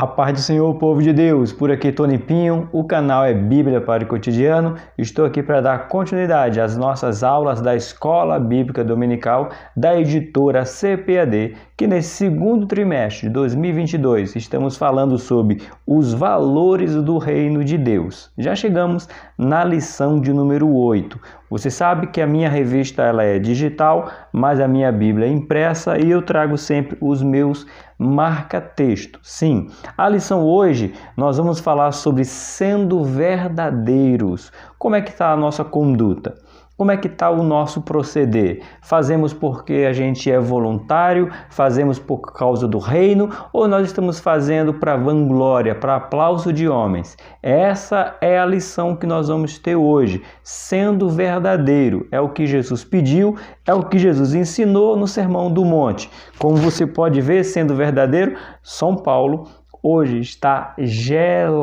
A paz do Senhor, povo de Deus, por aqui Tony Pinho, o canal é Bíblia para o Cotidiano. Estou aqui para dar continuidade às nossas aulas da Escola Bíblica Dominical da editora CPAD, que nesse segundo trimestre de 2022 estamos falando sobre os valores do reino de Deus. Já chegamos na lição de número 8. Você sabe que a minha revista ela é digital, mas a minha Bíblia é impressa e eu trago sempre os meus marca-texto. Sim, a lição hoje nós vamos falar sobre sendo verdadeiros. Como é que está a nossa conduta? Como é que está o nosso proceder? Fazemos porque a gente é voluntário? Fazemos por causa do reino? Ou nós estamos fazendo para vanglória, para aplauso de homens? Essa é a lição que nós vamos ter hoje. Sendo verdadeiro. É o que Jesus pediu, é o que Jesus ensinou no Sermão do Monte. Como você pode ver, sendo verdadeiro, São Paulo hoje está geladíssimo,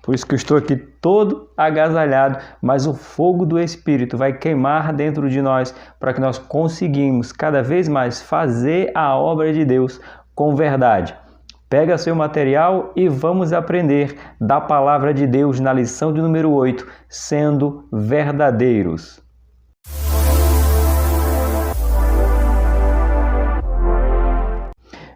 por isso que eu estou aqui todo agasalhado, mas o fogo do Espírito vai queimar dentro de nós para que nós conseguimos cada vez mais fazer a obra de Deus com verdade. Pega seu material e vamos aprender da palavra de Deus na lição de número 8, sendo verdadeiros.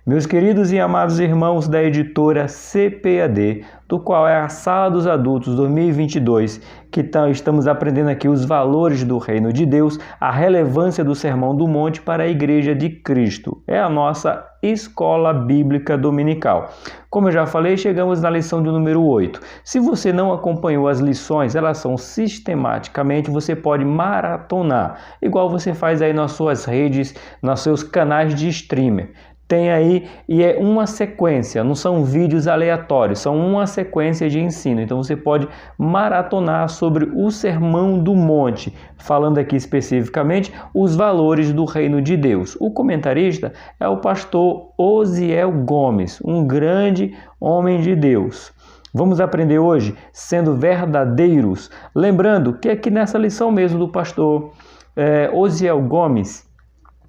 Meus queridos e amados irmãos da editora CPAD, do qual é a Sala dos Adultos 2022, que estamos aprendendo aqui os valores do Reino de Deus, a relevância do Sermão do Monte para a Igreja de Cristo. É a nossa Escola Bíblica Dominical. Como eu já falei, chegamos na lição de número 8. Se você não acompanhou as lições, elas são sistematicamente, você pode maratonar, igual você faz aí nas suas redes, nos seus canais de streamer. Tem aí, e é uma sequência, não são vídeos aleatórios, são uma sequência de ensino. Então você pode maratonar sobre o Sermão do Monte, falando aqui especificamente os valores do reino de Deus. O comentarista é o pastor Osiel Gomes, um grande homem de Deus. Vamos aprender hoje sendo verdadeiros. Lembrando que aqui nessa lição mesmo do pastor Osiel Gomes,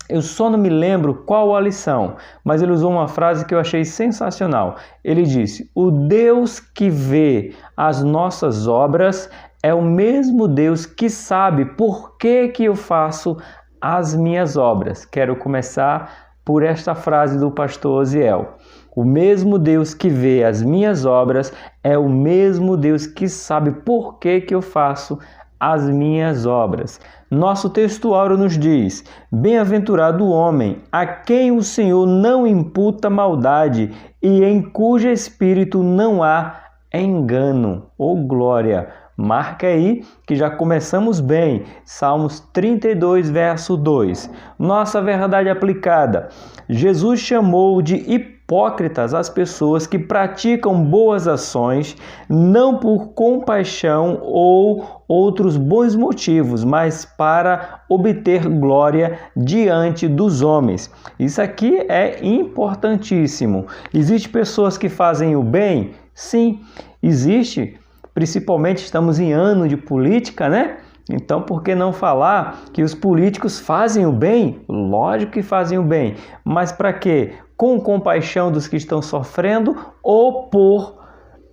eu só não me lembro qual a lição, mas ele usou uma frase que eu achei sensacional. Ele disse: o Deus que vê as nossas obras é o mesmo Deus que sabe por que eu faço as minhas obras. Quero começar por esta frase do pastor Osiel. O mesmo Deus que vê as minhas obras é o mesmo Deus que sabe por que eu faço as minhas obras. Nosso textuário nos diz: bem-aventurado o homem a quem o Senhor não imputa maldade e em cujo espírito não há engano. Oh glória! Marca aí que já começamos bem. Salmos 32, verso 2. Nossa verdade aplicada. Jesus chamou de hipócritas as pessoas que praticam boas ações, não por compaixão ou outros bons motivos, mas para obter glória diante dos homens. Isso aqui é importantíssimo. Existem pessoas que fazem o bem? Sim, existe. Principalmente estamos em ano de política, né? Então, por que não falar que os políticos fazem o bem? Lógico que fazem o bem. Mas para quê? Com compaixão dos que estão sofrendo ou por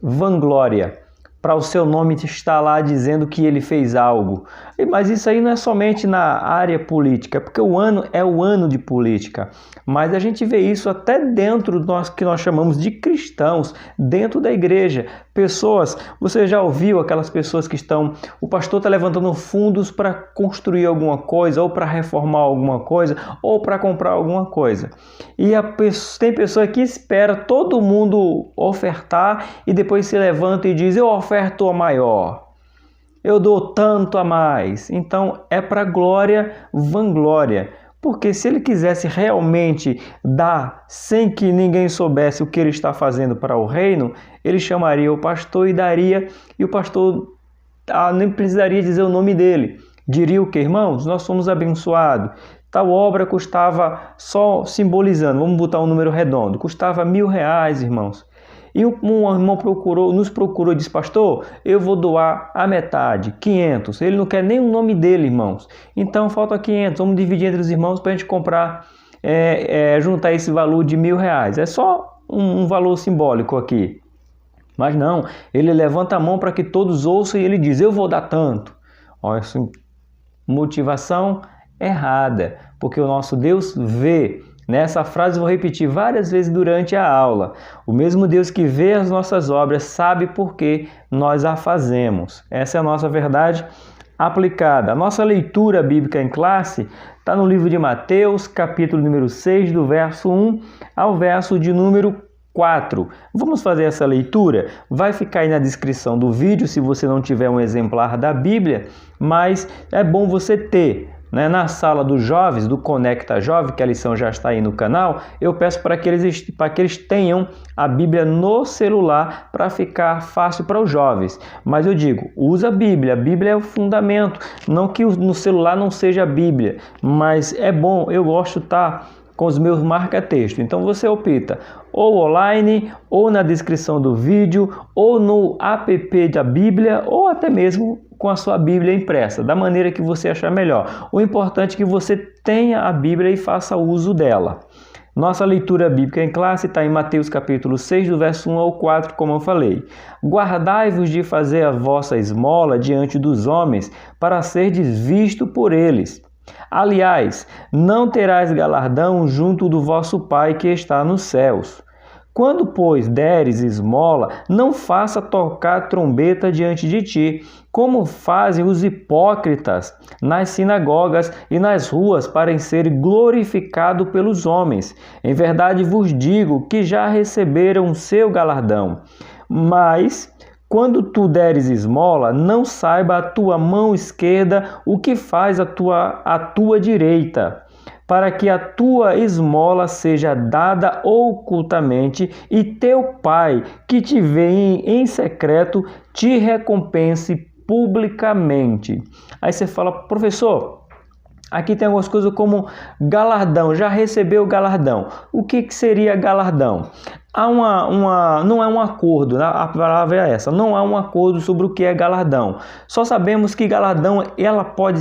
vanglória? Para o seu nome estar lá dizendo que ele fez algo. Mas isso aí não é somente na área política, porque o ano é o ano de política. Mas a gente vê isso até dentro do que nós chamamos de cristãos, dentro da igreja. Pessoas, você já ouviu aquelas pessoas que o pastor está levantando fundos para construir alguma coisa, ou para reformar alguma coisa, ou para comprar alguma coisa. E tem pessoa que espera todo mundo ofertar e depois se levanta e diz: eu oferto a maior, eu dou tanto a mais. Então é para glória, vanglória. Porque se ele quisesse realmente dar sem que ninguém soubesse o que ele está fazendo para o reino, ele chamaria o pastor e daria, e o pastor nem precisaria dizer o nome dele. Diria o que, irmãos? Nós somos abençoados. Tal obra custava, só simbolizando, vamos botar um número redondo, custava R$1.000, irmãos. E um irmão nos procurou e disse: pastor, eu vou doar a metade, 500. Ele não quer nem o nome dele, irmãos. Então falta 500, vamos dividir entre os irmãos para a gente comprar, juntar esse valor de R$1.000. É só um valor simbólico aqui. Mas não, ele levanta a mão para que todos ouçam e ele diz, eu vou dar tanto. Olha, essa motivação errada, porque o nosso Deus vê. Nessa frase eu vou repetir várias vezes durante a aula. O mesmo Deus que vê as nossas obras sabe por que nós a fazemos. Essa é a nossa verdade aplicada. A nossa leitura bíblica em classe está no livro de Mateus, capítulo número 6, do verso 1 ao verso de número 4. Vamos fazer essa leitura? Vai ficar aí na descrição do vídeo se você não tiver um exemplar da Bíblia, mas é bom você ter. Na sala dos jovens, do Conecta Jovem, que a lição já está aí no canal, eu peço para que eles tenham a Bíblia no celular para ficar fácil para os jovens. Mas eu digo, usa a Bíblia é o fundamento. Não que no celular não seja a Bíblia, mas é bom, eu gosto de estar com os meus marca-texto. Então você opta ou online, ou na descrição do vídeo, ou no app da Bíblia, ou até mesmo com a sua Bíblia impressa, da maneira que você achar melhor. O importante é que você tenha a Bíblia e faça uso dela. Nossa leitura bíblica em classe está em Mateus capítulo 6, do verso 1 ao 4, como eu falei. Guardai-vos de fazer a vossa esmola diante dos homens, para serdes visto por eles. Aliás, não terás galardão junto do vosso Pai que está nos céus. Quando, pois, deres esmola, não faça tocar trombeta diante de ti, como fazem os hipócritas nas sinagogas e nas ruas para serem glorificados pelos homens. Em verdade vos digo que já receberam o seu galardão. Mas, quando tu deres esmola, não saiba a tua mão esquerda o que faz a tua direita, para que a tua esmola seja dada ocultamente, e teu Pai, que te vê em secreto, te recompense publicamente. Aí você fala, professor, aqui tem algumas coisas como galardão, já recebeu o galardão. O que seria galardão? Não é um acordo, a palavra é essa, não há um acordo sobre o que é galardão. Só sabemos que galardão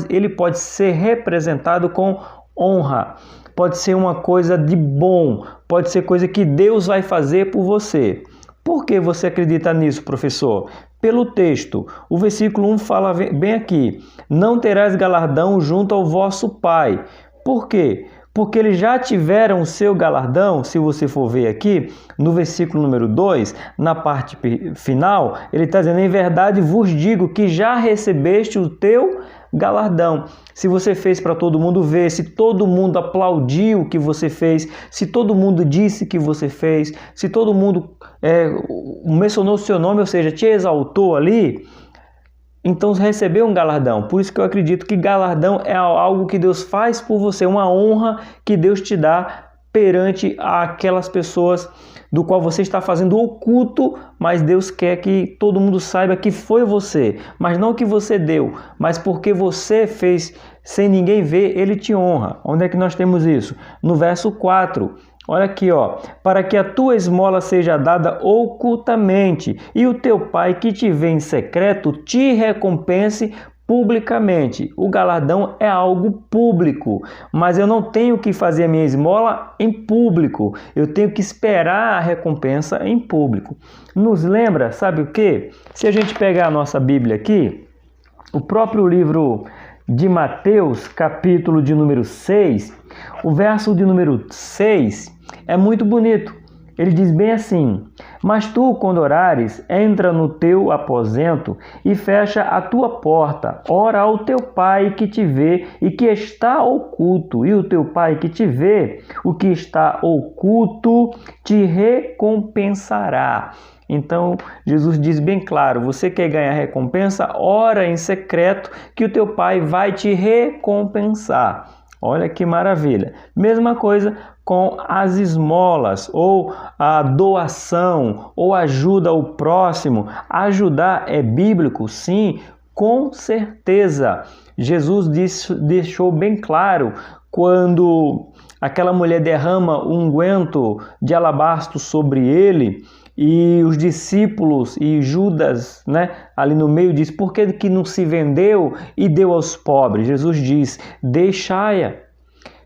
ele pode ser representado com honra, pode ser uma coisa de bom, pode ser coisa que Deus vai fazer por você. Por que você acredita nisso, professor? Pelo texto. O versículo 1 fala bem aqui, não terás galardão junto ao vosso Pai. Por quê? Porque eles já tiveram o seu galardão. Se você for ver aqui, no versículo número 2, na parte final, ele está dizendo, em verdade vos digo que já recebeste o teu galardão. Se você fez para todo mundo ver, se todo mundo aplaudiu o que você fez, se todo mundo disse que você fez, se todo mundo mencionou o seu nome, ou seja, te exaltou ali, então recebeu um galardão. Por isso que eu acredito que galardão é algo que Deus faz por você, uma honra que Deus te dá perante aquelas pessoas do qual você está fazendo oculto, mas Deus quer que todo mundo saiba que foi você, mas não que você deu, mas porque você fez sem ninguém ver, ele te honra. Onde é que nós temos isso? No verso 4. Olha aqui, para que a tua esmola seja dada ocultamente, e o teu Pai que te vê em secreto te recompense publicamente. O galardão é algo público, mas eu não tenho que fazer a minha esmola em público, eu tenho que esperar a recompensa em público. Nos lembra, sabe o quê? Se a gente pegar a nossa Bíblia aqui, o próprio livro de Mateus, capítulo de número 6, o verso de número 6 é muito bonito. Ele diz bem assim, mas tu, quando orares, entra no teu aposento e fecha a tua porta. Ora ao teu Pai que te vê e que está oculto. E o teu Pai que te vê, o que está oculto, te recompensará. Então, Jesus diz bem claro, você quer ganhar recompensa? Ora em secreto que o teu Pai vai te recompensar. Olha que maravilha. Mesma coisa com as esmolas, ou a doação, ou ajuda ao próximo. Ajudar é bíblico? Sim, com certeza. Jesus deixou bem claro quando aquela mulher derrama um unguento de alabastro sobre ele, e os discípulos e Judas, ali no meio, diz, por que não se vendeu e deu aos pobres? Jesus diz, deixai-a.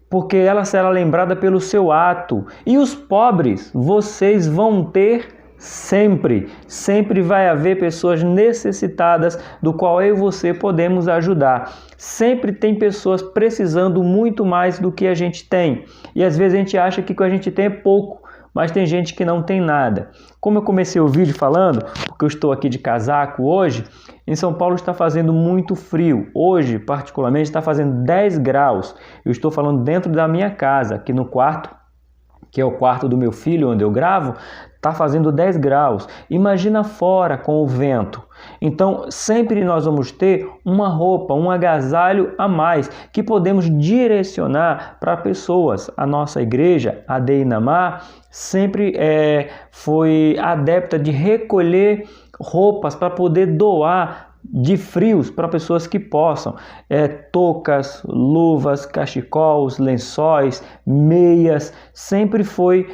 porque ela será lembrada pelo seu ato. E os pobres, vocês vão ter sempre. Sempre vai haver pessoas necessitadas, do qual eu e você podemos ajudar. Sempre tem pessoas precisando muito mais do que a gente tem. E às vezes a gente acha que o que a gente tem é pouco, mas tem gente que não tem nada. Como eu comecei o vídeo falando, porque eu estou aqui de casaco hoje, em São Paulo está fazendo muito frio. Hoje, particularmente, está fazendo 10 graus. Eu estou falando dentro da minha casa, aqui no quarto, que é o quarto do meu filho, onde eu gravo, está fazendo 10 graus. Imagina fora com o vento. Então, sempre nós vamos ter uma roupa, um agasalho a mais, que podemos direcionar para pessoas. A nossa igreja, a Deinamar, sempre foi adepta de recolher roupas para poder doar de frios para pessoas que possam, toucas, luvas, cachecols, lençóis, meias, sempre foi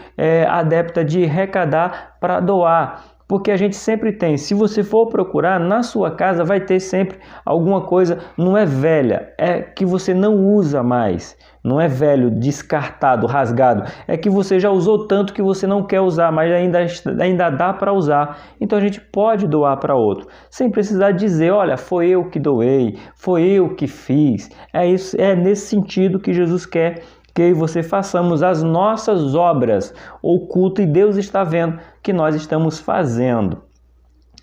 adepta de arrecadar para doar, porque a gente sempre tem, se você for procurar, na sua casa vai ter sempre alguma coisa, não é velha, é que você não usa mais, não é velho, descartado, rasgado, é que você já usou tanto que você não quer usar, mas ainda dá para usar, então a gente pode doar para outro, sem precisar dizer, olha, foi eu que doei, foi eu que fiz, é nesse sentido que Jesus quer que eu e você façamos as nossas obras ocultas e Deus está vendo que nós estamos fazendo.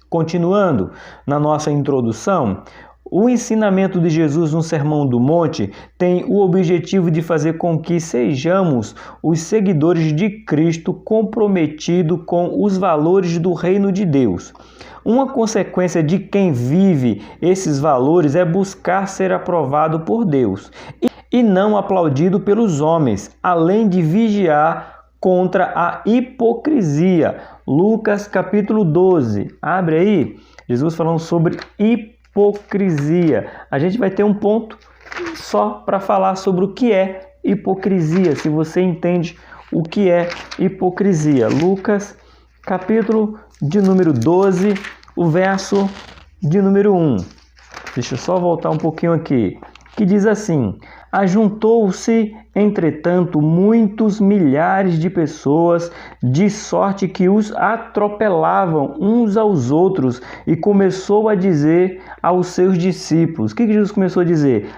Continuando na nossa introdução, o ensinamento de Jesus no Sermão do Monte tem o objetivo de fazer com que sejamos os seguidores de Cristo comprometidos com os valores do reino de Deus. Uma consequência de quem vive esses valores é buscar ser aprovado por Deus e não aplaudido pelos homens, além de vigiar contra a hipocrisia. Lucas capítulo 12, abre aí, Jesus falando sobre hipocrisia. A gente vai ter um ponto só para falar sobre o que é hipocrisia, se você entende o que é hipocrisia. Lucas capítulo de número 12, o verso de número 1. Deixa eu só voltar um pouquinho aqui, que diz assim: ajuntou-se, entretanto, muitos milhares de pessoas, de sorte que os atropelavam uns aos outros, e começou a dizer aos seus discípulos, o que Jesus começou a dizer?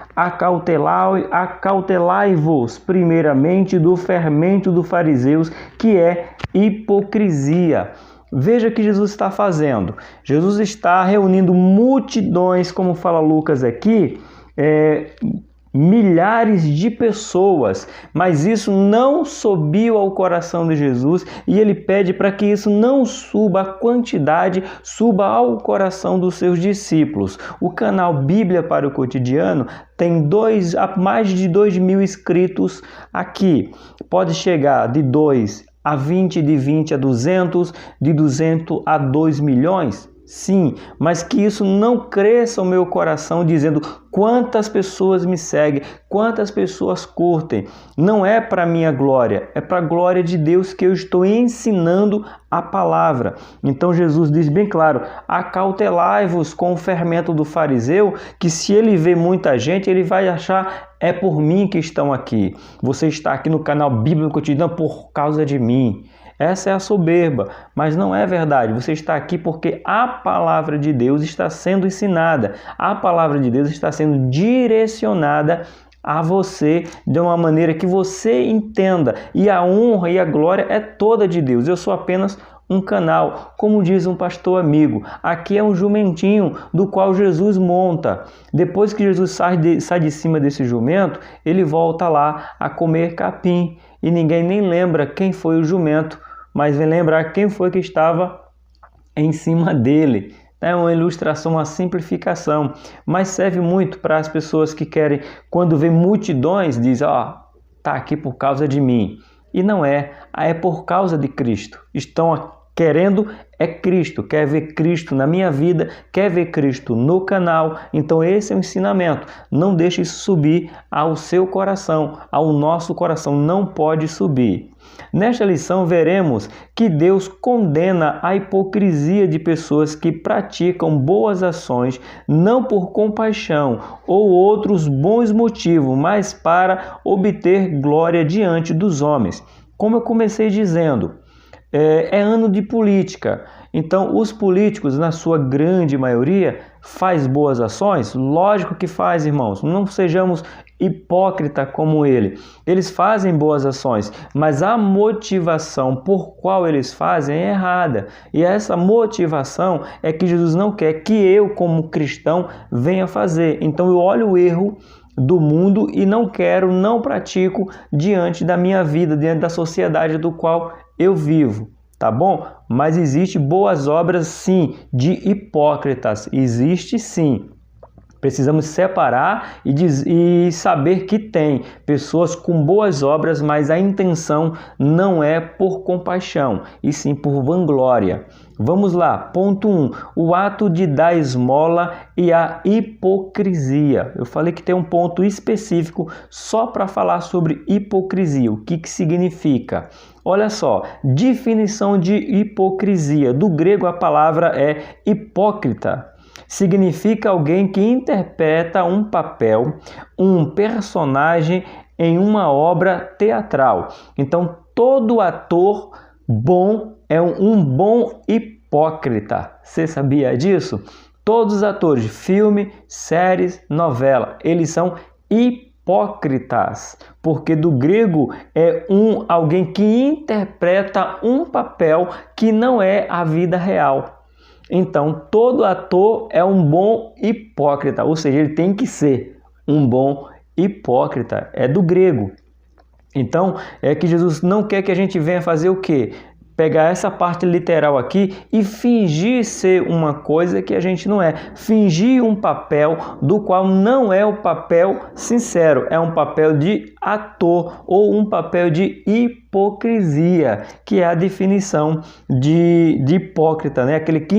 Acautelai-vos primeiramente do fermento dos fariseus, que é hipocrisia. Veja o que Jesus está fazendo. Jesus está reunindo multidões, como fala Lucas aqui, milhares de pessoas, mas isso não subiu ao coração de Jesus e ele pede para que isso não suba, a quantidade suba ao coração dos seus discípulos. O canal Bíblia para o Cotidiano tem mais de 2.000 inscritos aqui, pode chegar de 2 a 20, de 20 a 200, de 200 a 2 milhões. Sim, mas que isso não cresça o meu coração dizendo quantas pessoas me seguem, quantas pessoas curtem. Não é para minha glória, é para a glória de Deus que eu estou ensinando a palavra. Então Jesus diz bem claro, acautelai-vos com o fermento do fariseu, que se ele vê muita gente, ele vai achar, é por mim que estão aqui. Você está aqui no canal Bíblia Cotidiano por causa de mim. Essa é a soberba, mas não é verdade. Você está aqui porque a palavra de Deus está sendo ensinada. A palavra de Deus está sendo direcionada a você de uma maneira que você entenda. E a honra e a glória é toda de Deus. Eu sou apenas um canal, como diz um pastor amigo. Aqui é um jumentinho do qual Jesus monta. Depois que Jesus sai de cima desse jumento, ele volta lá a comer capim. E ninguém nem lembra quem foi o jumento, mas vem lembrar quem foi que estava em cima dele. É uma ilustração, uma simplificação, mas serve muito para as pessoas que querem, quando vê multidões, diz, está aqui por causa de mim. E não é por causa de Cristo. Estão querendo é Cristo, quer ver Cristo na minha vida, quer ver Cristo no canal. Então esse é o ensinamento. Não deixe isso subir ao seu coração, ao nosso coração, não pode subir. Nesta lição veremos que Deus condena a hipocrisia de pessoas que praticam boas ações não por compaixão ou outros bons motivos, mas para obter glória diante dos homens. Como eu comecei dizendo, é ano de política. Então, os políticos, na sua grande maioria, faz boas ações? Lógico que faz, irmãos. Não sejamos hipócritas como ele. Eles fazem boas ações, mas a motivação por qual eles fazem é errada. E essa motivação é que Jesus não quer que eu, como cristão, venha fazer. Então, eu olho o erro do mundo e não pratico diante da minha vida, diante da sociedade do qual eu vivo, tá bom? Mas existe boas obras sim, de hipócritas, existe sim. Precisamos separar e saber que tem pessoas com boas obras, mas a intenção não é por compaixão, e sim por vanglória. Vamos lá, ponto 1, o ato de dar esmola e a hipocrisia. Eu falei que tem um ponto específico só para falar sobre hipocrisia. O que significa? Olha só, definição de hipocrisia. Do grego a palavra é hipócrita. Significa alguém que interpreta um papel, um personagem em uma obra teatral. Então, todo ator bom é um bom hipócrita. Você sabia disso? Todos os atores de filme, séries, novela, eles são hipócritas, porque do grego é alguém que interpreta um papel que não é a vida real. Então, todo ator é um bom hipócrita, ou seja, ele tem que ser um bom hipócrita, é do grego. Então, é que Jesus não quer que a gente venha fazer o quê? Pegar essa parte literal aqui e fingir ser uma coisa que a gente não é. Fingir um papel do qual não é o papel sincero, é um papel de ator ou um papel de hipocrisia, que é a definição de hipócrita, né? Aquele que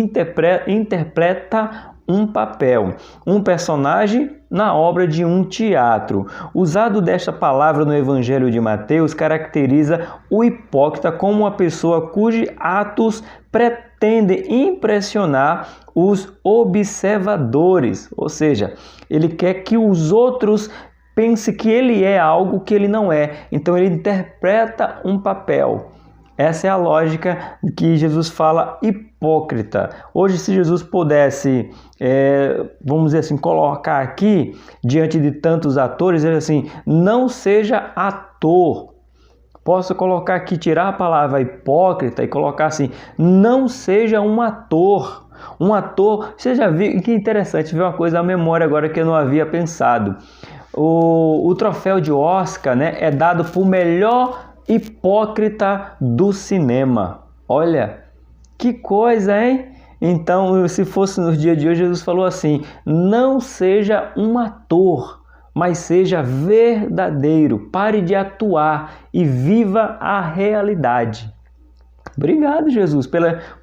interpreta um papel, um personagem na obra de um teatro. Usado desta palavra no Evangelho de Mateus caracteriza o hipócrita como uma pessoa cujos atos pretendem impressionar os observadores, ou seja, ele quer que os outros pensem que ele é algo que ele não é, então ele interpreta um papel. Essa é a lógica que Jesus fala hipócrita. Hoje, se Jesus pudesse, vamos dizer assim, colocar aqui, diante de tantos atores, ele assim, não seja ator. Posso colocar aqui, tirar a palavra hipócrita e colocar assim, não seja um ator. Um ator, você já viu, que interessante, viu uma coisa na memória agora que eu não havia pensado. O troféu de Oscar, né, é dado por melhor hipócrita do cinema. Olha, que coisa, hein? Então, se fosse nos dias de hoje, Jesus falou assim, não seja um ator, mas seja verdadeiro. Pare de atuar e viva a realidade. Obrigado, Jesus,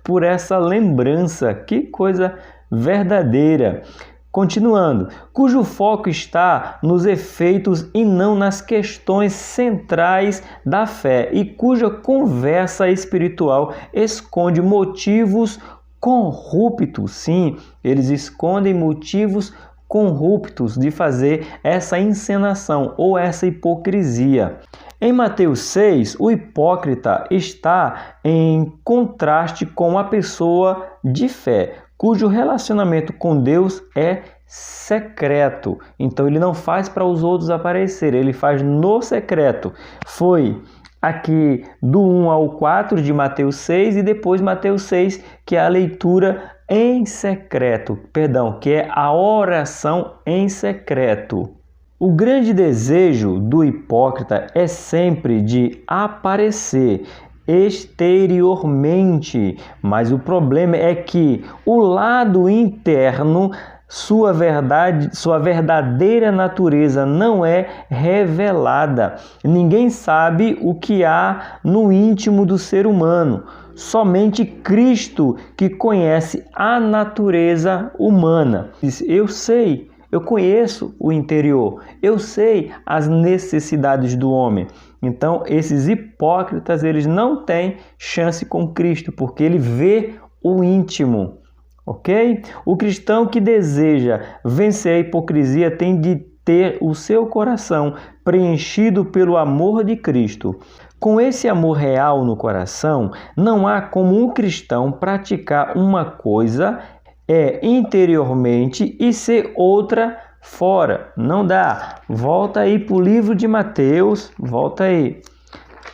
por essa lembrança. Que coisa verdadeira. Continuando, cujo foco está nos efeitos e não nas questões centrais da fé e cuja conversa espiritual esconde motivos corruptos. Sim, eles escondem motivos corruptos de fazer essa encenação ou essa hipocrisia. Em Mateus 6, o hipócrita está em contraste com a pessoa de fé, cujo relacionamento com Deus é secreto. Então ele não faz para os outros aparecer, ele faz no secreto. Foi aqui do 1 ao 4 de Mateus 6 e depois Mateus 6, que é a leitura em secreto, que é a oração em secreto. O grande desejo do hipócrita é sempre de aparecer exteriormente, mas o problema é que o lado interno, sua verdadeira natureza não é revelada. Ninguém sabe o que há no íntimo do ser humano. somente Cristo que conhece a natureza humana. Diz: eu sei, eu conheço o interior, eu sei as necessidades do homem. Então, esses hipócritas, eles não têm chance com Cristo, porque ele vê o íntimo, ok? O cristão que deseja vencer a hipocrisia tem de ter o seu coração preenchido pelo amor de Cristo. Com esse amor real no coração, não há como um cristão praticar uma coisa interiormente e ser outra fora. Não dá. Volta aí para o livro de Mateus, volta aí.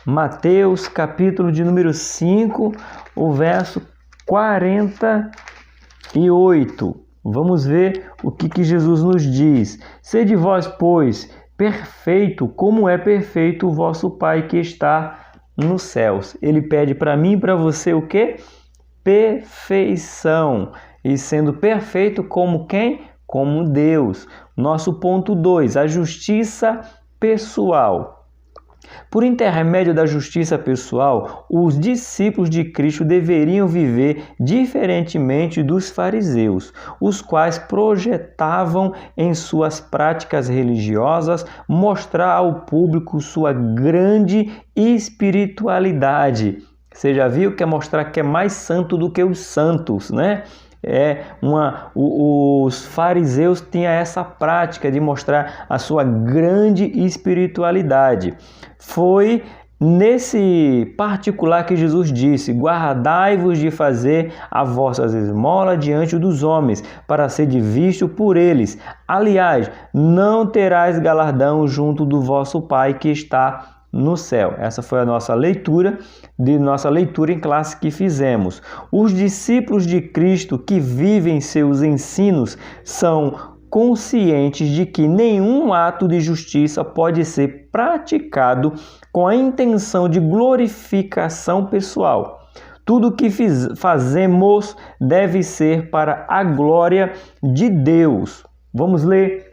Mateus, capítulo de número 5, o verso 48. Vamos ver o que Jesus nos diz. Sede vós, pois, perfeito, como é perfeito o vosso Pai que está nos céus. Ele pede para mim e para você o quê? Perfeição. E sendo perfeito como quem? Como Deus. Nosso ponto 2, a justiça pessoal. Por intermédio da justiça pessoal, os discípulos de Cristo deveriam viver diferentemente dos fariseus, os quais projetavam em suas práticas religiosas mostrar ao público sua grande espiritualidade. Você já viu que é mostrar que é mais santo do que os santos, né? Os fariseus tinham essa prática de mostrar a sua grande espiritualidade. Foi nesse particular que Jesus disse: guardai-vos de fazer a vossa esmola diante dos homens, para ser visto por eles. Aliás, não terás galardão junto do vosso Pai que está no céu. Essa foi a nossa leitura em classe que fizemos. Os discípulos de Cristo que vivem seus ensinos são conscientes de que nenhum ato de justiça pode ser praticado com a intenção de glorificação pessoal. Tudo que fazemos deve ser para a glória de Deus. Vamos ler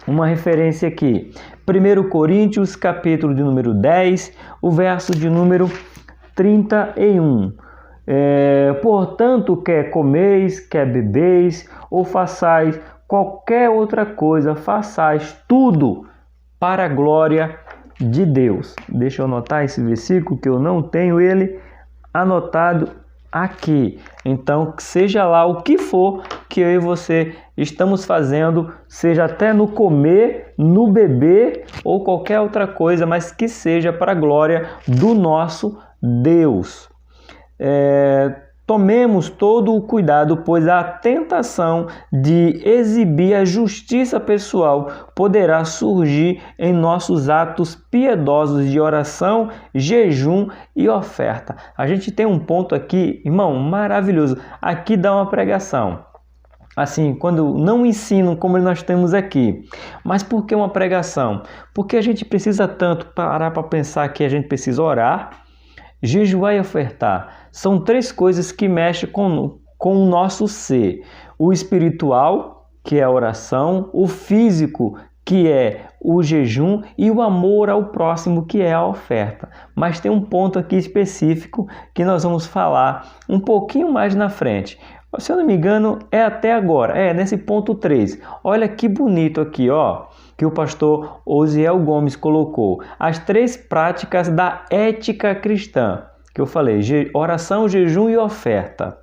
uma referência aqui. 1 Coríntios, capítulo de número 10, o verso de número 31. Portanto, quer comeis, quer bebeis, ou façais qualquer outra coisa, façais tudo para a glória de Deus. Deixa eu anotar esse versículo, que eu não tenho ele anotado aqui. Então, seja lá o que for que eu e você estamos fazendo, seja até no comer, no beber ou qualquer outra coisa, mas que seja para a glória do nosso Deus. Tomemos todo o cuidado, pois a tentação de exibir a justiça pessoal poderá surgir em nossos atos piedosos de oração, jejum e oferta. A gente tem um ponto aqui, irmão, maravilhoso. Aqui dá uma pregação. Assim, quando não ensinam como nós temos aqui. Mas por que uma pregação? Porque a gente precisa tanto parar para pensar que a gente precisa orar, jejuar e ofertar. São três coisas que mexem com o nosso ser. O espiritual, que é a oração, o físico, que é o jejum, e o amor ao próximo, que é a oferta. Mas tem um ponto aqui específico que nós vamos falar um pouquinho mais na frente. Se eu não me engano, é até agora, nesse ponto 3. Olha que bonito aqui, ó, que o pastor Osiel Gomes colocou. As três práticas da ética cristã, que eu falei, oração, jejum e oferta.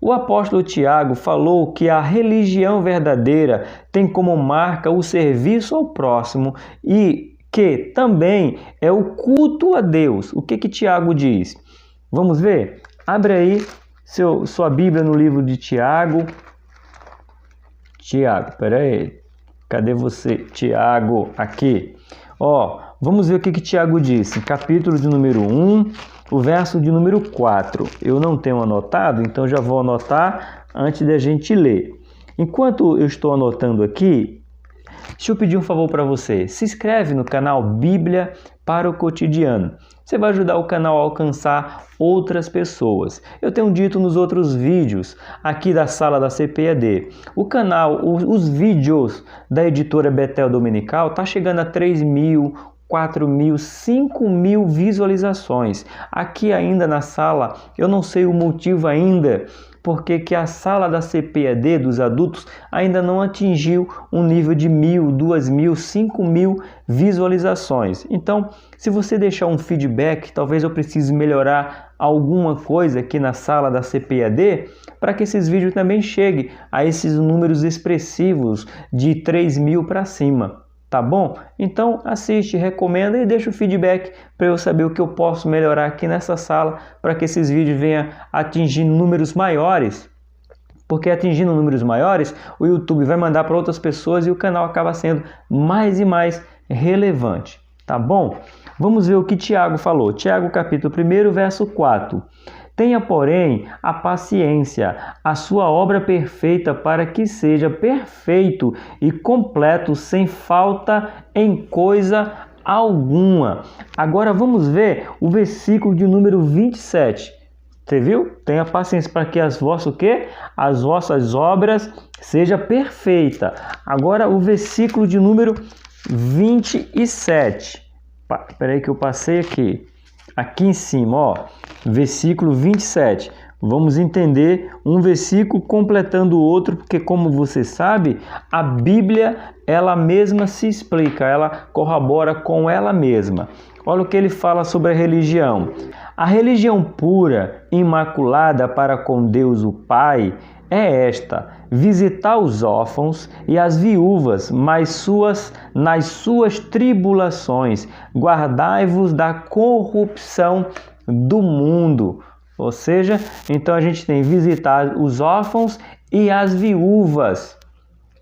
O apóstolo Tiago falou que a religião verdadeira tem como marca o serviço ao próximo e que também é o culto a Deus. O que Tiago diz? Vamos ver? Abre aí sua Bíblia no livro de Tiago. Tiago, peraí. Cadê você? Tiago, aqui. Vamos ver o que Tiago disse. Capítulo de número 1, o verso de número 4. Eu não tenho anotado, então já vou anotar antes da gente ler. Enquanto eu estou anotando aqui, deixa eu pedir um favor para você. Se inscreve no canal Bíblia para o Cotidiano. Você vai ajudar o canal a alcançar outras pessoas. Eu tenho dito nos outros vídeos aqui da sala da CPAD. O canal, os vídeos da editora Betel Dominical tá chegando a 3.000, 4.000, 5.000 visualizações. Aqui ainda na sala, eu não sei o motivo ainda, porque que a sala da CPAD dos adultos ainda não atingiu um nível de 1.000, 2.000, 5.000 visualizações. Então, se você deixar um feedback, talvez eu precise melhorar alguma coisa aqui na sala da CPAD para que esses vídeos também cheguem a esses números expressivos de 3.000 para cima. Tá bom? Então assiste, recomenda e deixa o feedback para eu saber o que eu posso melhorar aqui nessa sala para que esses vídeos venham atingir números maiores. Porque atingindo números maiores, o YouTube vai mandar para outras pessoas e o canal acaba sendo mais e mais relevante. Tá bom? Vamos ver o que Tiago falou. Tiago capítulo 1, verso 4. Tenha, porém, a paciência, a sua obra perfeita, para que seja perfeito e completo, sem falta em coisa alguma. Agora vamos ver o versículo de número 27. Você viu? Tenha paciência para que as vossas obras seja perfeita. Agora o versículo de número 27. Espera aí que eu passei aqui. Aqui em cima, ó, versículo 27. Vamos entender um versículo completando o outro, porque como você sabe, a Bíblia, ela mesma se explica, ela corrobora com ela mesma. Olha o que ele fala sobre a religião. A religião pura, imaculada para com Deus o Pai, é esta: visitar os órfãos e as viúvas, nas suas tribulações, guardai-vos da corrupção do mundo. Ou seja, então a gente tem visitar os órfãos e as viúvas.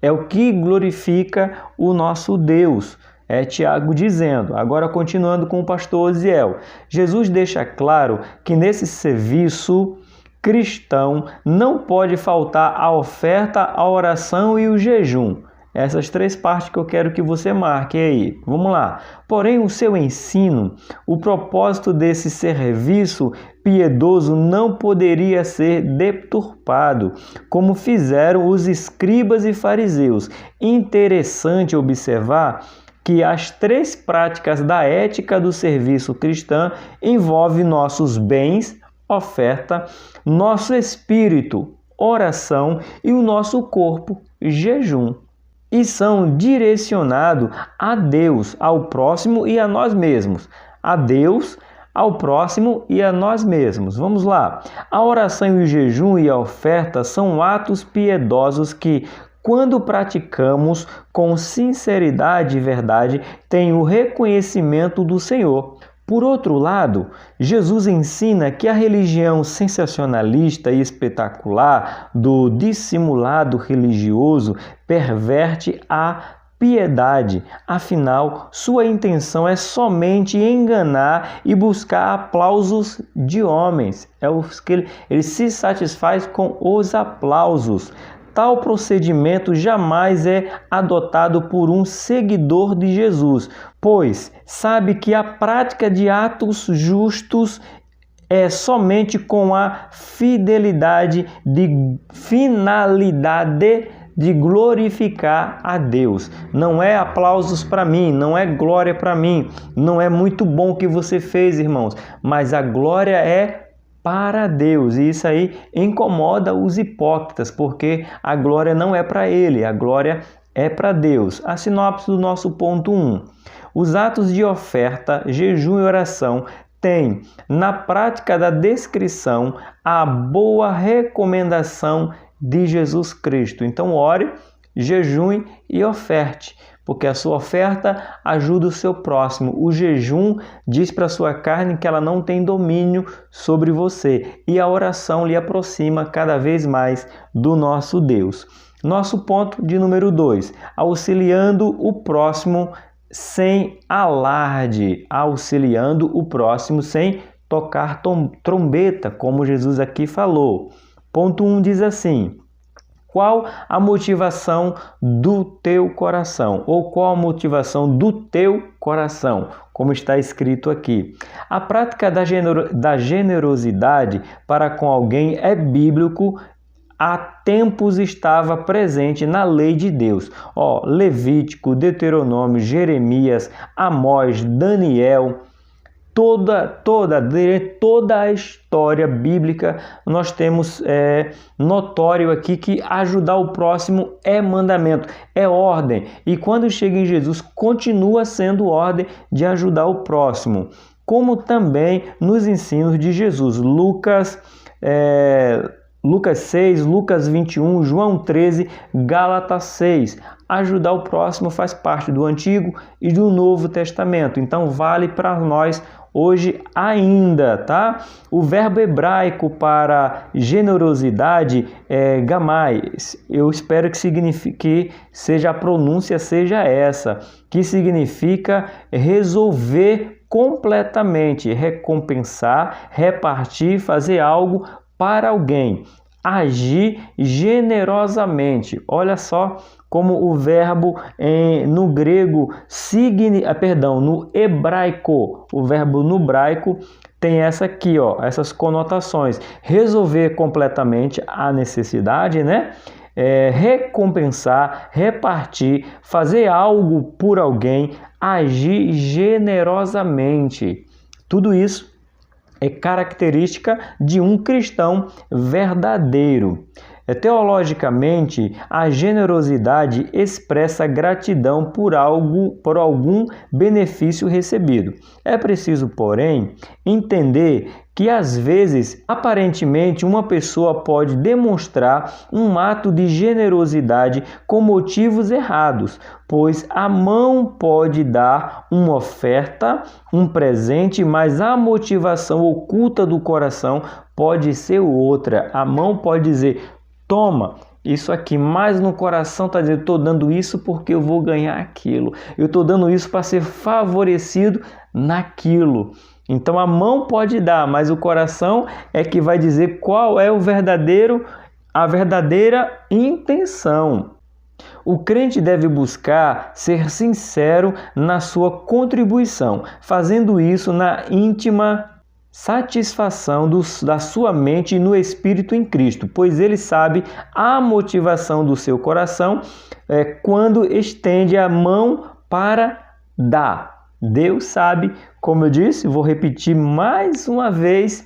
É o que glorifica o nosso Deus. É Tiago dizendo. Agora continuando com o pastor Osiel. Jesus deixa claro que nesse serviço cristão não pode faltar a oferta, a oração e o jejum. Essas três partes que eu quero que você marque aí. Vamos lá. Porém, o seu ensino, o propósito desse serviço piedoso não poderia ser deturpado, como fizeram os escribas e fariseus. Interessante observar que as três práticas da ética do serviço cristão envolvem nossos bens, oferta, nosso espírito, oração e o nosso corpo, jejum. E são direcionados a Deus, ao próximo e a nós mesmos. A Deus, ao próximo e a nós mesmos. Vamos lá. A oração e o jejum e a oferta são atos piedosos que, quando praticamos com sinceridade e verdade, têm o reconhecimento do Senhor. Por outro lado, Jesus ensina que a religião sensacionalista e espetacular do dissimulado religioso perverte a piedade. Afinal, sua intenção é somente enganar e buscar aplausos de homens. Ele se satisfaz com os aplausos. Tal procedimento jamais é adotado por um seguidor de Jesus, pois sabe que a prática de atos justos é somente com a finalidade de glorificar a Deus. Não é aplausos para mim, não é glória para mim, não é muito bom o que você fez, irmãos, mas a glória é para Deus, e isso aí incomoda os hipócritas, porque a glória não é para ele, a glória é para Deus. A sinopse do nosso ponto 1. Os atos de oferta, jejum e oração têm, na prática da descrição, a boa recomendação de Jesus Cristo. Então ore, jejue e oferte, porque a sua oferta ajuda o seu próximo. O jejum diz para a sua carne que ela não tem domínio sobre você. E a oração lhe aproxima cada vez mais do nosso Deus. Nosso ponto de número 2. Auxiliando o próximo sem alarde. Auxiliando o próximo sem tocar trombeta, como Jesus aqui falou. Ponto 1 diz assim: qual a motivação do teu coração? Ou qual a motivação do teu coração? Como está escrito aqui. A prática da generosidade para com alguém é bíblico. há tempos estava presente na lei de Deus. Levítico, Deuteronômio, Jeremias, Amós, Daniel, toda a história bíblica nós temos notório aqui que ajudar o próximo é mandamento, é ordem. E quando chega em Jesus, continua sendo ordem de ajudar o próximo. Como também nos ensinos de Jesus. Lucas 6, Lucas 21, João 13, Gálatas 6. Ajudar o próximo faz parte do Antigo e do Novo Testamento. Então vale para nós hoje ainda, tá? O verbo hebraico para generosidade é gamai. Eu espero que a pronúncia seja essa, que significa resolver completamente, recompensar, repartir, fazer algo para alguém, agir generosamente. Olha só como o verbo no hebraico, o verbo no hebraico tem essa aqui, essas conotações: resolver completamente a necessidade, né? Recompensar, repartir, fazer algo por alguém, agir generosamente. Tudo isso é característica de um cristão verdadeiro. Teologicamente, a generosidade expressa gratidão por algum benefício recebido. É preciso, porém, entender que às vezes, aparentemente, uma pessoa pode demonstrar um ato de generosidade com motivos errados, pois a mão pode dar uma oferta, um presente, mas a motivação oculta do coração pode ser outra. A mão pode dizer: toma isso aqui, mas no coração está dizendo: estou dando isso porque eu vou ganhar aquilo. Eu estou dando isso para ser favorecido naquilo. Então a mão pode dar, mas o coração é que vai dizer qual é a verdadeira intenção. O crente deve buscar ser sincero na sua contribuição, fazendo isso na íntima satisfação da sua mente e no Espírito em Cristo, pois ele sabe a motivação do seu coração quando estende a mão para dar. Deus sabe, como eu disse, vou repetir mais uma vez,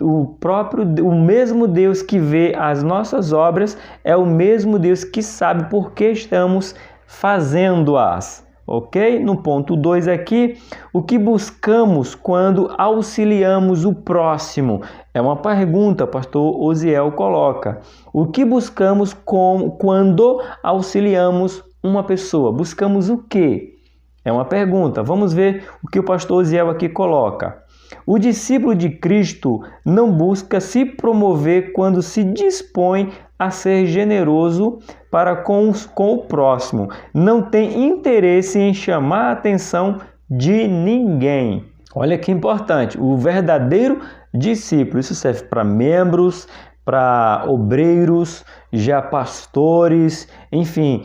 o mesmo Deus que vê as nossas obras é o mesmo Deus que sabe por que estamos fazendo-as. Ok? No ponto 2 aqui, o que buscamos quando auxiliamos o próximo? É uma pergunta, o pastor Osiel coloca. O que buscamos quando auxiliamos uma pessoa? Buscamos o quê? É uma pergunta. Vamos ver o que o pastor Osiel aqui coloca. O discípulo de Cristo não busca se promover quando se dispõe a ser generoso para com o próximo. Não tem interesse em chamar a atenção de ninguém. Olha que importante. O verdadeiro discípulo, isso serve para membros, para obreiros, já pastores, enfim,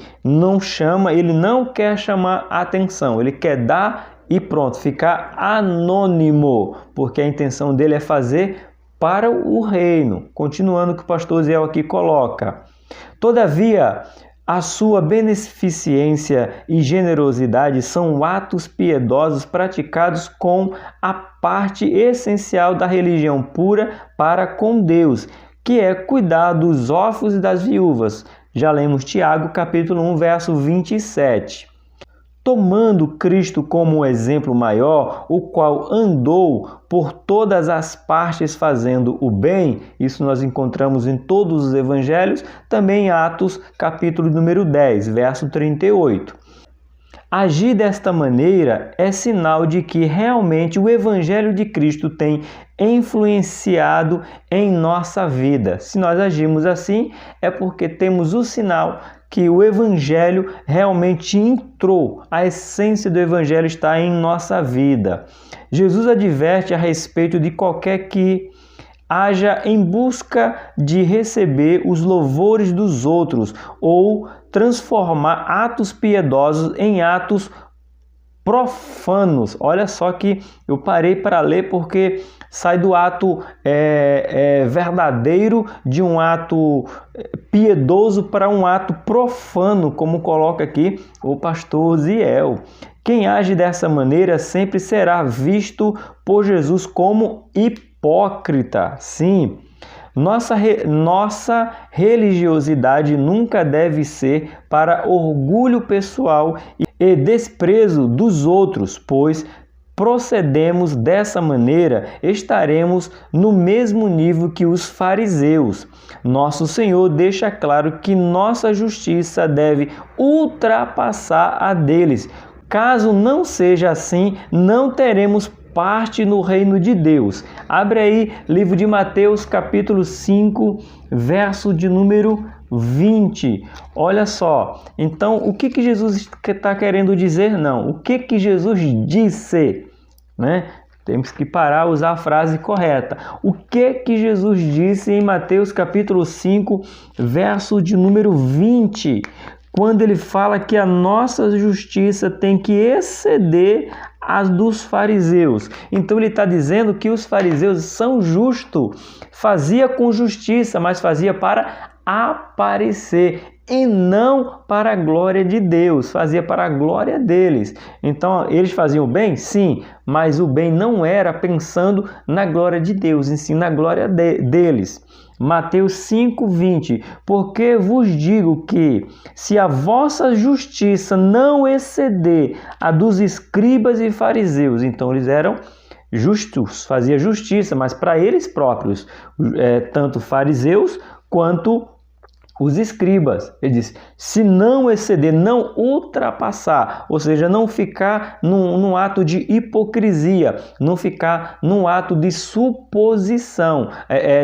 ele não quer chamar a atenção, ele quer dar e pronto, ficar anônimo, porque a intenção dele é fazer para o reino. Continuando o que o pastor Zé aqui coloca. Todavia, a sua beneficência e generosidade são atos piedosos praticados com a parte essencial da religião pura para com Deus, que é cuidar dos órfãos e das viúvas. Já lemos Tiago, capítulo 1, verso 27. Tomando Cristo como um exemplo maior, o qual andou por todas as partes fazendo o bem, isso nós encontramos em todos os evangelhos, também em Atos, capítulo número 10, verso 38. Agir desta maneira é sinal de que realmente o Evangelho de Cristo tem influenciado em nossa vida. Se nós agimos assim, é porque temos o sinal que o Evangelho realmente entrou, a essência do Evangelho está em nossa vida. Jesus adverte a respeito de qualquer que haja em busca de receber os louvores dos outros ou transformar atos piedosos em atos profanos. Olha só que eu parei para ler porque sai do ato verdadeiro, de um ato piedoso para um ato profano, como coloca aqui o pastor Ziel. Quem age dessa maneira sempre será visto por Jesus como hipócrita. Sim, nossa religiosidade nunca deve ser para orgulho pessoal e desprezo dos outros, pois procedemos dessa maneira, estaremos no mesmo nível que os fariseus. Nosso Senhor deixa claro que nossa justiça deve ultrapassar a deles. Caso não seja assim, não teremos parte no reino de Deus. Abre aí, livro de Mateus, capítulo 5, verso de número 20. Olha só, então o que Jesus está querendo dizer? Não, o que Jesus disse? Né? Temos que parar, usar a frase correta. O que Jesus disse em Mateus capítulo 5, verso de número 20? Quando ele fala que a nossa justiça tem que exceder as dos fariseus. Então ele está dizendo que os fariseus são justos, fazia com justiça, mas fazia para aparecer e não para a glória de Deus, fazia para a glória deles. Então eles faziam o bem? Sim, mas o bem não era pensando na glória de Deus, em si na glória deles. Mateus 5:20, porque vos digo que, se a vossa justiça não exceder a dos escribas e fariseus, então eles eram justos, fazia justiça, mas para eles próprios, tanto fariseus quanto os escribas. Ele diz, se não exceder, não ultrapassar, ou seja, não ficar num ato de hipocrisia, não ficar num ato de suposição,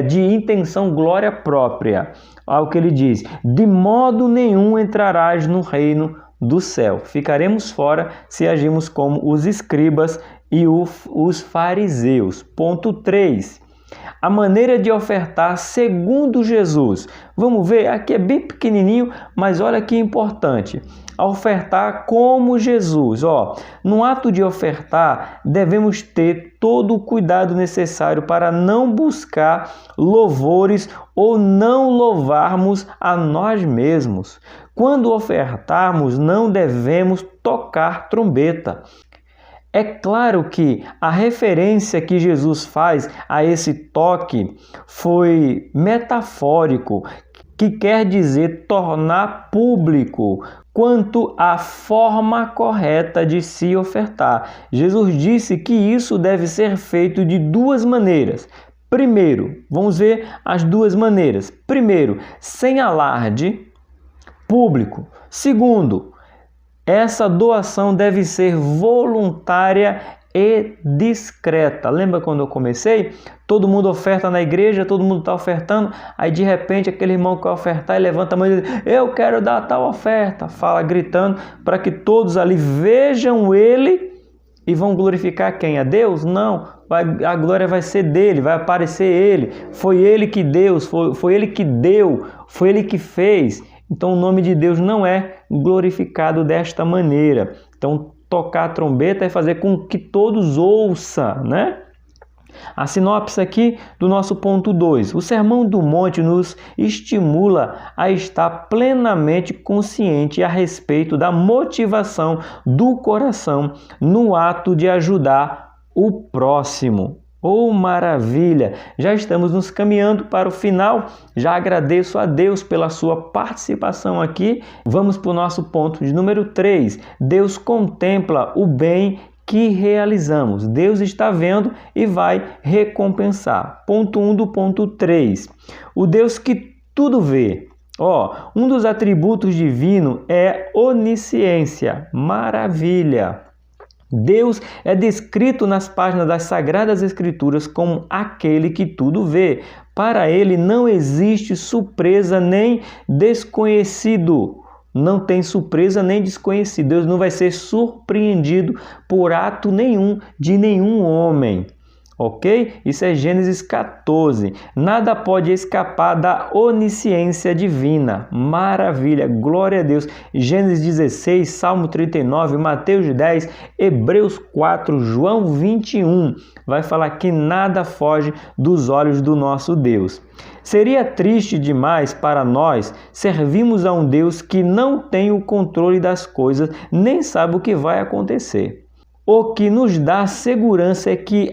de intenção glória própria. Olha o que ele diz, de modo nenhum entrarás no reino do céu. Ficaremos fora se agimos como os escribas e os fariseus. Ponto 3. A maneira de ofertar segundo Jesus. Vamos ver, aqui é bem pequenininho, mas olha que importante. Ofertar como Jesus. No ato de ofertar, devemos ter todo o cuidado necessário para não buscar louvores ou não louvarmos a nós mesmos. Quando ofertarmos, não devemos tocar trombeta. É claro que a referência que Jesus faz a esse toque foi metafórico, que quer dizer tornar público quanto à forma correta de se ofertar. Jesus disse que isso deve ser feito de duas maneiras. Primeiro, vamos ver as duas maneiras. Primeiro, sem alarde público. Segundo, essa doação deve ser voluntária e discreta. Lembra quando eu comecei? Todo mundo oferta na igreja, todo mundo está ofertando, aí de repente aquele irmão que vai ofertar e levanta a mão e diz, eu quero dar tal oferta, fala gritando, para que todos ali vejam ele e vão glorificar quem? A Deus? Não, a glória vai ser dele, vai aparecer ele, foi ele que deu, foi ele que deu, foi ele que fez. Então o nome de Deus não é glorificado desta maneira. Então tocar a trombeta é fazer com que todos ouçam, né? A sinopse aqui do nosso ponto 2. O Sermão do Monte nos estimula a estar plenamente consciente a respeito da motivação do coração no ato de ajudar o próximo. Oh, maravilha! Já estamos nos caminhando para o final. Já agradeço a Deus pela sua participação aqui. Vamos para o nosso ponto de número 3. Deus contempla o bem que realizamos. Deus está vendo e vai recompensar. Ponto 1 do ponto 3. O Deus que tudo vê. Um dos atributos divinos é onisciência. Maravilha! Deus é descrito nas páginas das Sagradas Escrituras como aquele que tudo vê. Para ele não existe surpresa nem desconhecido. Não tem surpresa nem desconhecido. Deus não vai ser surpreendido por ato nenhum de nenhum homem. ok? Isso é Gênesis 14. Nada pode escapar da onisciência divina. Maravilha, glória a Deus. Gênesis 16, Salmo 39, Mateus 10, Hebreus 4, João 21. Vai falar que nada foge dos olhos do nosso Deus. Seria triste demais para nós servirmos a um Deus que não tem o controle das coisas, nem sabe o que vai acontecer. O que nos dá segurança é que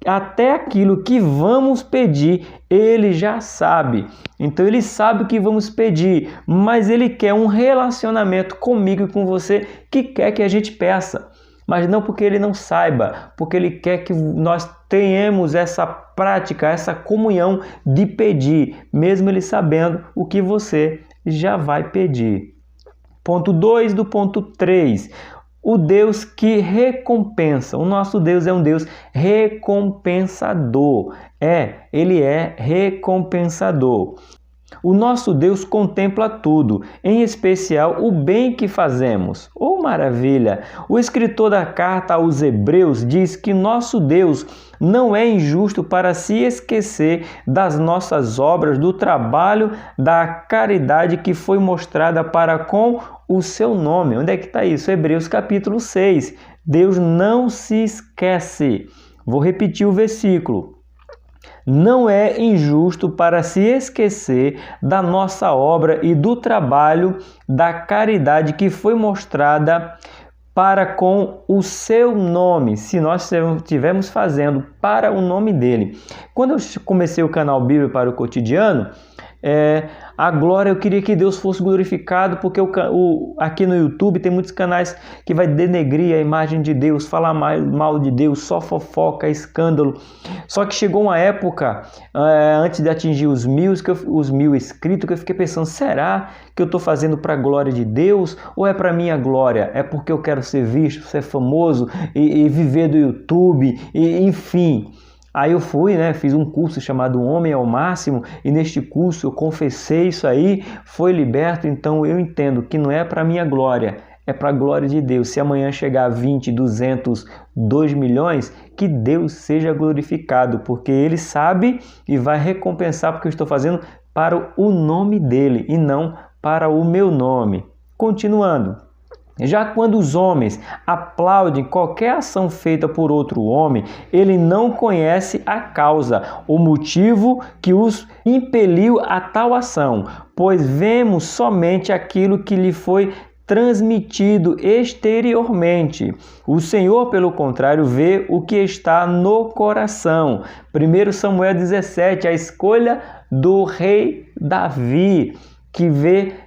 até aquilo que vamos pedir, Ele já sabe. Então Ele sabe o que vamos pedir, mas Ele quer um relacionamento comigo e com você que quer que a gente peça. Mas não porque Ele não saiba, porque Ele quer que nós tenhamos essa prática, essa comunhão de pedir, mesmo Ele sabendo o que você já vai pedir. Ponto 2 do ponto 3. O Deus que recompensa. O nosso Deus é um Deus recompensador. Ele é recompensador. O nosso Deus contempla tudo, em especial o bem que fazemos. Oh, maravilha! O escritor da carta aos Hebreus diz que nosso Deus não é injusto para se esquecer das nossas obras, do trabalho, da caridade que foi mostrada para com o seu nome. Onde é que está isso? Hebreus capítulo 6. Deus não se esquece. Vou repetir o versículo. Não é injusto para se esquecer da nossa obra e do trabalho da caridade que foi mostrada para com o seu nome, se nós estivermos fazendo para o nome dele. Quando eu comecei o canal Bíblia para o Cotidiano, a glória, eu queria que Deus fosse glorificado, porque aqui no YouTube tem muitos canais que vai denegrir a imagem de Deus, falar mal de Deus, só fofoca, escândalo. Só que chegou uma época, antes de atingir os 1000 inscritos, que eu fiquei pensando, será que eu estou fazendo para a glória de Deus ou é para minha glória? É porque eu quero ser visto, ser famoso e viver do YouTube, enfim. Aí eu fui, fiz um curso chamado Homem ao Máximo, e neste curso eu confessei isso aí, foi liberto. Então eu entendo que não é para minha glória, é para a glória de Deus. Se amanhã chegar a 20, 200, 2 milhões, que Deus seja glorificado, porque Ele sabe e vai recompensar, porque eu estou fazendo para o nome dEle e não para o meu nome. Continuando. Já quando os homens aplaudem qualquer ação feita por outro homem, ele não conhece a causa, o motivo que os impeliu a tal ação, pois vemos somente aquilo que lhe foi transmitido exteriormente. O Senhor, pelo contrário, vê o que está no coração. 1 Samuel 17, a escolha do rei Davi.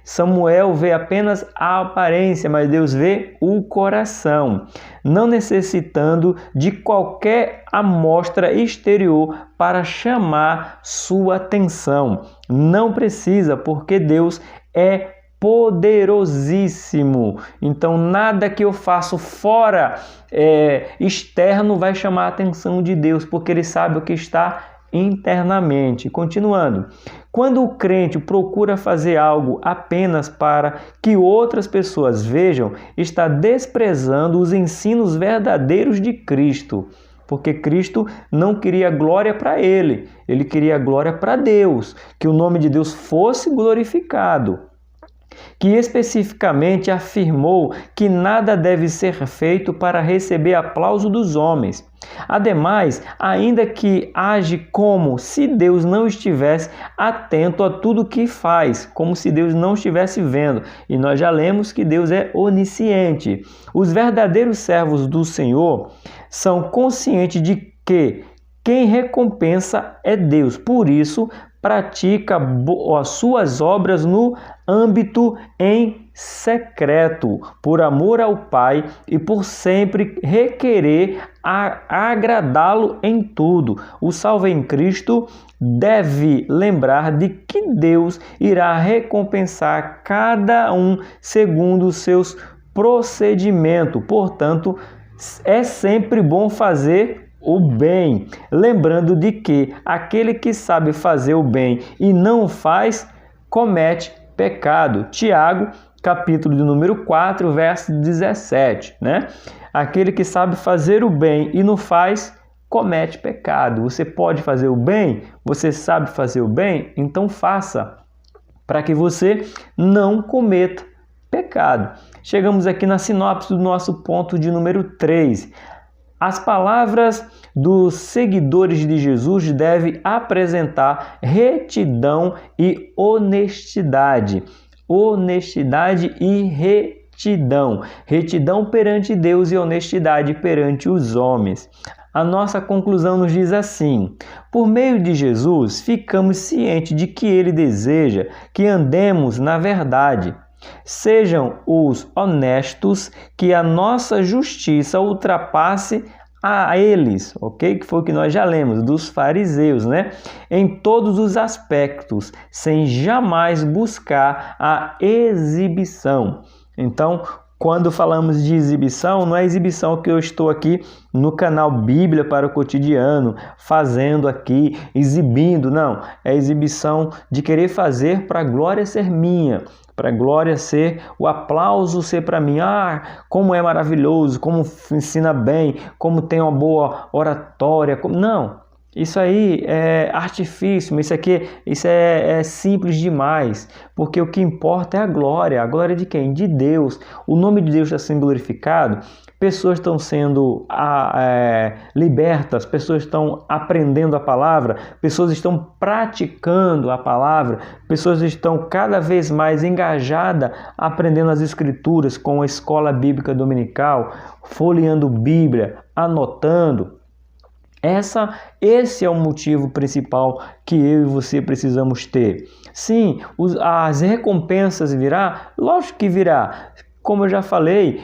Samuel vê apenas a aparência, mas Deus vê o coração, não necessitando de qualquer amostra exterior para chamar sua atenção. Não precisa, porque Deus é poderosíssimo. Então nada que eu faço fora externo vai chamar a atenção de Deus, porque Ele sabe o que está internamente. Continuando. Quando o crente procura fazer algo apenas para que outras pessoas vejam, está desprezando os ensinos verdadeiros de Cristo. Porque Cristo não queria glória para Ele, Ele queria glória para Deus, que o nome de Deus fosse glorificado. Que especificamente afirmou que nada deve ser feito para receber aplauso dos homens. Ademais, ainda que age como se Deus não estivesse atento a tudo que faz, como se Deus não estivesse vendo. E nós já lemos que Deus é onisciente. Os verdadeiros servos do Senhor são conscientes de que quem recompensa é Deus. Por isso, pratica as suas obras no âmbito em secreto, por amor ao Pai e por sempre requerer agradá-lo em tudo. O salvo em Cristo deve lembrar de que Deus irá recompensar cada um segundo os seus procedimentos. Portanto, é sempre bom fazer o bem, lembrando de que aquele que sabe fazer o bem e não o faz, comete pecado. Tiago, capítulo de número 4, verso 17, Aquele que sabe fazer o bem e não faz, comete pecado. Você pode fazer o bem? Você sabe fazer o bem? Então faça, para que você não cometa pecado. Chegamos aqui na sinopse do nosso ponto de número 3. As palavras dos seguidores de Jesus devem apresentar retidão e honestidade. Honestidade e retidão. Retidão perante Deus e honestidade perante os homens. A nossa conclusão nos diz assim: por meio de Jesus, ficamos cientes de que Ele deseja que andemos na verdade. Sejam os honestos, que a nossa justiça ultrapasse a eles, ok? Que foi o que nós já lemos, dos fariseus, né? Em todos os aspectos, sem jamais buscar a exibição. Então, quando falamos de exibição, não é exibição que eu estou aqui no canal Bíblia para o Cotidiano, fazendo aqui, exibindo, não. É exibição de querer fazer para a glória ser minha, para a glória ser, o aplauso ser para mim. Ah, como é maravilhoso, como ensina bem, como tem uma boa oratória. Não. Isso aí é artifício, isso é simples demais, porque o que importa é a glória de quem? De Deus. O nome de Deus está sendo glorificado, pessoas estão sendo libertas, pessoas estão aprendendo a palavra, pessoas estão praticando a palavra, pessoas estão cada vez mais engajadas aprendendo as Escrituras com a escola bíblica dominical, folheando Bíblia, anotando. Esse é o motivo principal que eu e você precisamos ter. Sim, as recompensas virá? Lógico que virá. Como eu já falei,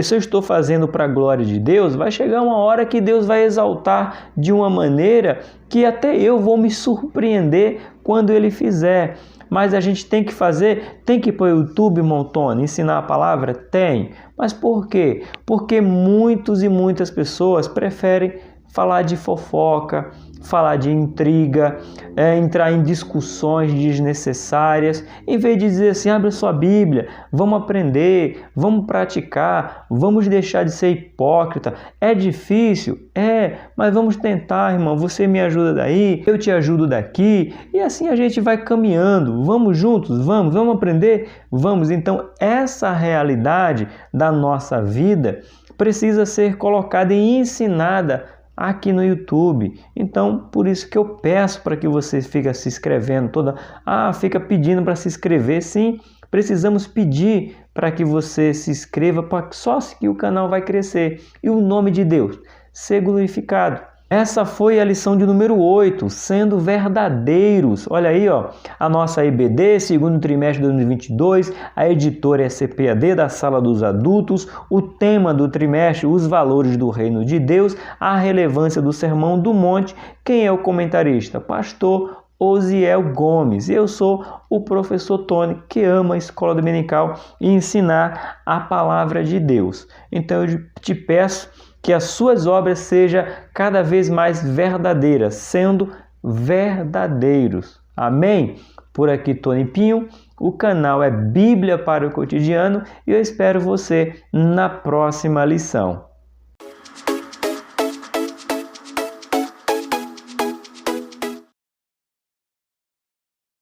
se eu estou fazendo para a glória de Deus, vai chegar uma hora que Deus vai exaltar de uma maneira que até eu vou me surpreender quando Ele fizer. Mas a gente tem que fazer, tem que ir para o YouTube, Montone, ensinar a palavra? Tem. Mas por quê? Porque muitos e muitas pessoas preferem falar de fofoca, falar de intriga, entrar em discussões desnecessárias, em vez de dizer assim, abre a sua Bíblia, vamos aprender, vamos praticar, vamos deixar de ser hipócrita. É difícil? Mas vamos tentar, irmão, você me ajuda daí, eu te ajudo daqui, e assim a gente vai caminhando. Vamos juntos? Vamos aprender? Vamos. Então, essa realidade da nossa vida precisa ser colocada e ensinada aqui no YouTube. Então, por isso que eu peço para que você fique se inscrevendo fica pedindo para se inscrever. Sim, precisamos pedir para que você se inscreva, só que o canal vai crescer e o nome de Deus ser glorificado. Essa foi a lição de número 8, sendo verdadeiros. Olha aí, a nossa EBD, segundo trimestre de 2022, a editora é CPAD da Sala dos Adultos, o tema do trimestre, os valores do reino de Deus, a relevância do Sermão do Monte. Quem é o comentarista? Pastor Osiel Gomes. Eu sou o professor Tony, que ama a escola dominical e ensinar a palavra de Deus. Então eu te peço que as suas obras sejam cada vez mais verdadeiras, sendo verdadeiros. Amém? Por aqui, Tony Pinho. O canal é Bíblia para o Cotidiano e eu espero você na próxima lição.